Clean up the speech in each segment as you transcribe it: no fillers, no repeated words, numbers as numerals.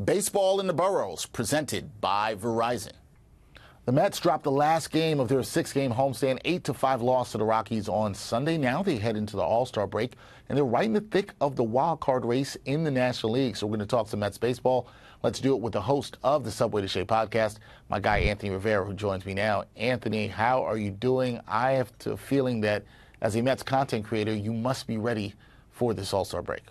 Baseball in the Boroughs, presented by Verizon. The Mets dropped the last game of their 6-game homestand, 8-5 loss to the Rockies on Sunday. Now they head into the All-Star break, and they're right in the thick of the wild card race in the National League. So we're going to talk some Mets baseball. Let's do it with the host of the Subway to Shea podcast, my guy Anthony Rivera, who joins me now. Anthony, how are you doing? I have a feeling that as a Mets content creator, you must be ready for this All-Star break.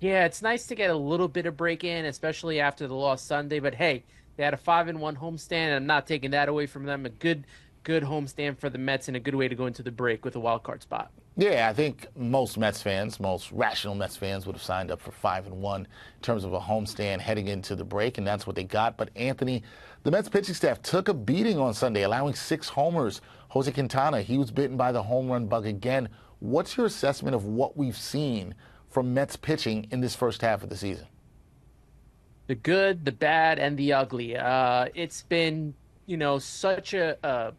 Yeah, it's nice to get a little bit of break in, especially after the loss Sunday. But hey, they had a 5-1 homestand, and I'm not taking that away from them. A good homestand for the Mets and a good way to go into the break with a wild card spot. Yeah, I think most Mets fans, most rational Mets fans would have signed up for 5-1 in terms of a homestand heading into the break, and that's what they got. But Anthony, the Mets pitching staff took a beating on Sunday, allowing 6 homers. Jose Quintana, he was bitten by the home run bug again. What's your assessment of what we've seen from Mets pitching in this first half of the season? The good, the bad, and the ugly. It's been, such a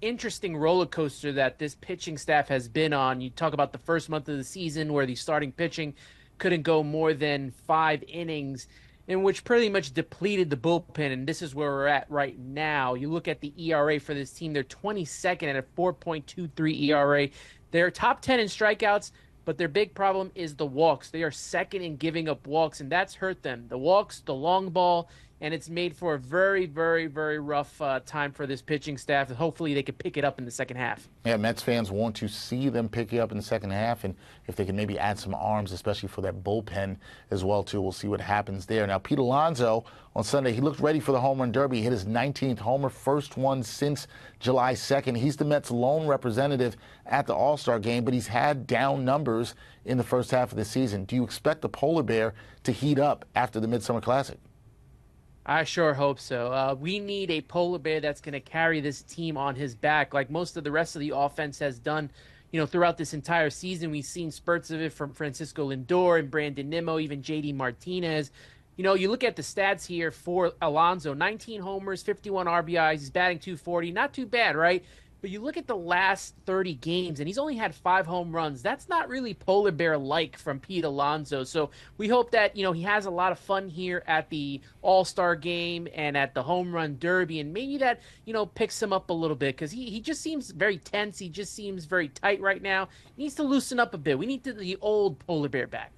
interesting roller coaster that this pitching staff has been on. You talk about the first month of the season where the starting pitching couldn't go more than 5 innings, in which pretty much depleted the bullpen, and this is where we're at right now. You look at the ERA for this team, they're 22nd at a 4.23 ERA. They're top 10 in strikeouts, but their big problem is the walks. They are second in giving up walks, and that's hurt them. The walks, the long ball, and it's made for a very, very, very rough time for this pitching staff. Hopefully they can pick it up in the second half. Yeah, Mets fans want to see them pick it up in the second half, and if they can maybe add some arms, especially for that bullpen as well, too. We'll see what happens there. Now, Pete Alonso, on Sunday, he looked ready for the home run derby. He hit his 19th homer, first one since July 2nd. He's the Mets' lone representative at the All-Star game, but he's had down numbers in the first half of the season. Do you expect the Polar Bear to heat up after the Midsummer Classic? I sure hope so. We need a polar bear that's going to carry this team on his back like most of the rest of the offense has done. Throughout this entire season, we've seen spurts of it from Francisco Lindor and Brandon Nimmo, even J.D. Martinez. You look at the stats here for Alonso, 19 homers, 51 RBIs, he's batting .240, not too bad, right? But you look at the last 30 games, and he's only had 5 home runs. That's not really polar bear-like from Pete Alonso. So we hope that, he has a lot of fun here at the All-Star game and at the home run derby, and maybe that, picks him up a little bit because he just seems very tense. He just seems very tight right now. He needs to loosen up a bit. We need the old polar bear back.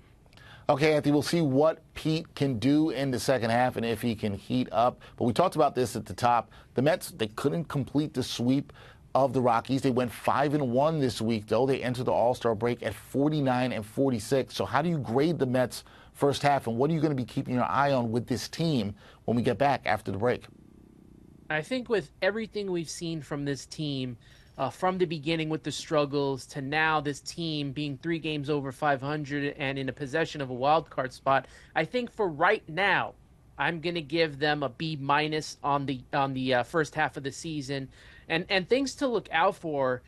Okay, Anthony, we'll see what Pete can do in the second half and if he can heat up. But we talked about this at the top. The Mets, they couldn't complete the sweep of the Rockies. They went 5-1 this week, though. They entered the All-Star break at 49-46. So how do you grade the Mets' first half, and what are you going to be keeping your eye on with this team when we get back after the break? I think with everything we've seen from this team, from the beginning with the struggles to now this team being 3 games over 500 and in a possession of a wild card spot, I think for right now, I'm going to give them a B- on the first half of the season. And things to look out for,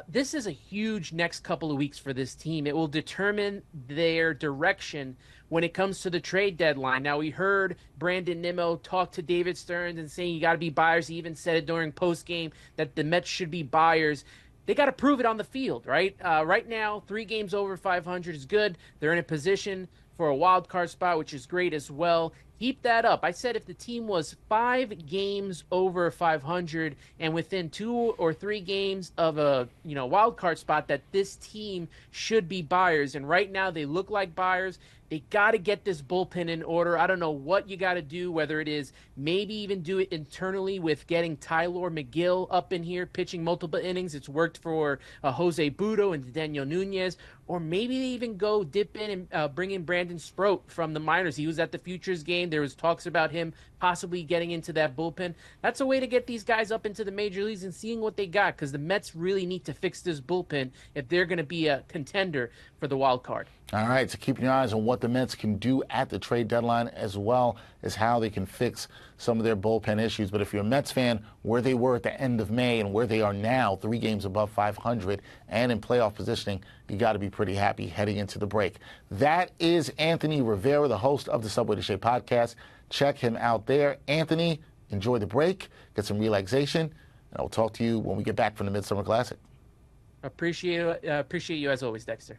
this is a huge next couple of weeks for this team. It will determine their direction when it comes to the trade deadline. Now, we heard Brandon Nimmo talk to David Stearns and saying you got to be buyers. He even said it during postgame that the Mets should be buyers. They got to prove it on the field, right? Right now, 3 games over 500 is good. They're in a position for a wild card spot, which is great as well. Keep that up. I said if the team was 5 games over 500 and within 2 or 3 games of a wild card spot, that this team should be buyers. And right now they look like buyers. They got to get this bullpen in order. I don't know what you got to do, whether it is maybe even do it internally with getting Tyler McGill up in here, pitching multiple innings. It's worked for Jose Budo and Daniel Nunez. Or maybe they even go dip in and bring in Brandon Sproat from the minors. He was at the Futures game. There was talks about him possibly getting into that bullpen. That's a way to get these guys up into the major leagues and seeing what they got, because the Mets really need to fix this bullpen if they're going to be a contender for the wild card. All right, so keep your eyes on what the Mets can do at the trade deadline, as well as how they can fix some of their bullpen issues. But if you're a Mets fan, where they were at the end of May and where they are now, 3 games above 500 and in playoff positioning, you got to be pretty happy heading into the break. That is Anthony Rivera, the host of the Subway to Shea podcast. Check him out there. Anthony, enjoy the break, get some relaxation, and I'll talk to you when we get back from the Midsummer Classic. Appreciate you as always, Dexter.